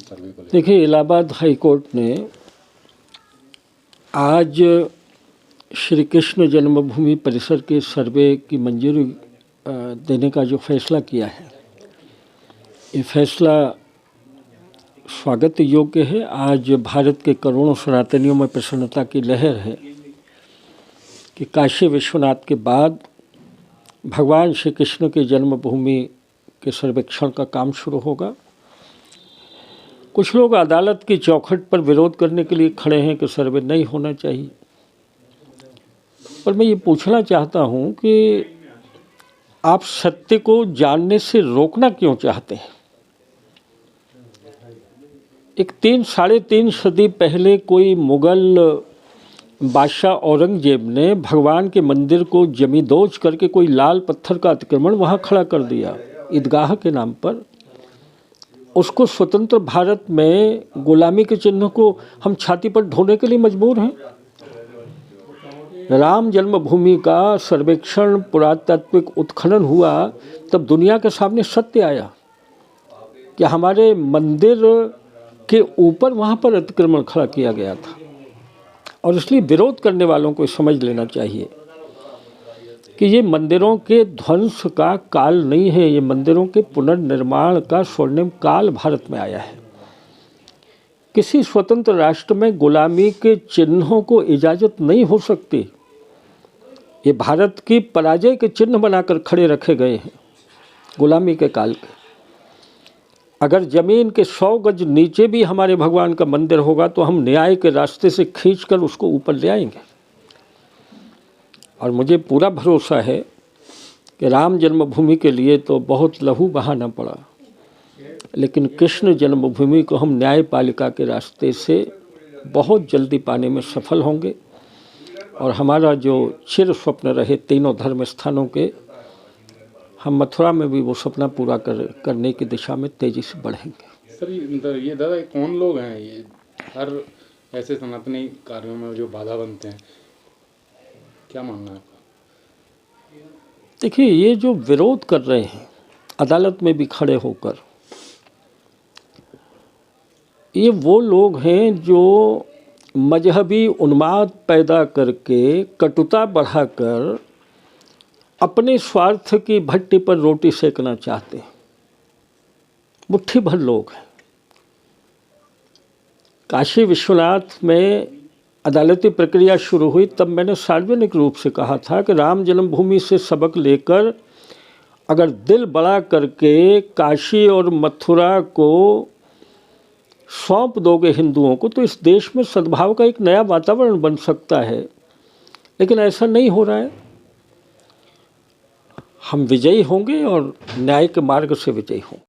सर्वे को लेकर? देखिए, इलाहाबाद हाई कोर्ट ने आज श्री कृष्ण जन्मभूमि परिसर के सर्वे की मंजूरी देने का जो फैसला किया है, ये फैसला स्वागत योग्य है। आज भारत के करोड़ों सनातनियों में प्रसन्नता की लहर है कि काशी विश्वनाथ के बाद भगवान श्री कृष्ण के जन्मभूमि के सर्वेक्षण का काम शुरू होगा। कुछ लोग अदालत की चौखट पर विरोध करने के लिए खड़े हैं कि सर्वे नहीं होना चाहिए, पर मैं ये पूछना चाहता हूँ कि आप सत्य को जानने से रोकना क्यों चाहते हैं? एक 3-3.5 सदी पहले कोई मुगल बादशाह औरंगजेब ने भगवान के मंदिर को जमींदोज करके कोई लाल पत्थर का अतिक्रमण वहाँ खड़ा कर दिया ईदगाह के नाम पर। उसको स्वतंत्र भारत में गुलामी के चिन्ह को हम छाती पर ढोने के लिए मजबूर हैं। राम जन्मभूमि का सर्वेक्षण पुरातात्विक उत्खनन हुआ तब दुनिया के सामने सत्य आया कि हमारे मंदिर के ऊपर वहाँ पर अतिक्रमण खड़ा किया गया था। और इसलिए विरोध करने वालों को समझ लेना चाहिए कि ये मंदिरों के ध्वंस का काल नहीं है, ये मंदिरों के पुनर्निर्माण का स्वर्णिम काल भारत में आया है। किसी स्वतंत्र राष्ट्र में गुलामी के चिन्हों को इजाज़त नहीं हो सकती। ये भारत की पराजय के चिन्ह बनाकर खड़े रखे गए हैं गुलामी के काल के। अगर ज़मीन के 100 गज नीचे भी हमारे भगवान का मंदिर होगा तो हम न्याय के रास्ते से खींचकर उसको ऊपर ले आएंगे। और मुझे पूरा भरोसा है कि राम जन्मभूमि के लिए तो बहुत लहू बहाना पड़ा, लेकिन कृष्ण जन्मभूमि को हम न्यायपालिका के रास्ते से बहुत जल्दी पाने में सफल होंगे। और हमारा जो चिर स्वप्न रहे तीनों धर्म स्थानों के, हम मथुरा में भी वो सपना पूरा करने की दिशा में तेज़ी से बढ़ेंगे। सर ये दादा कौन लोग हैं ये हर ऐसे सनातनी कार्यों में जो बाधा बनते हैं, क्या मानना है आपका? देखिए, ये जो विरोध कर रहे हैं अदालत में भी खड़े होकर, ये वो लोग हैं जो मजहबी उन्माद पैदा करके कटुता बढ़ाकर अपने स्वार्थ की भट्टी पर रोटी सेकना चाहते हैं। मुट्ठी भर लोग हैं। काशी विश्वनाथ में अदालती प्रक्रिया शुरू हुई तब मैंने सार्वजनिक रूप से कहा था कि राम जन्मभूमि से सबक लेकर अगर दिल बड़ा करके काशी और मथुरा को सौंप दोगे हिंदुओं को तो इस देश में सद्भाव का एक नया वातावरण बन सकता है। लेकिन ऐसा नहीं हो रहा है। हम विजयी होंगे और न्याय के मार्ग से विजयी होंगे।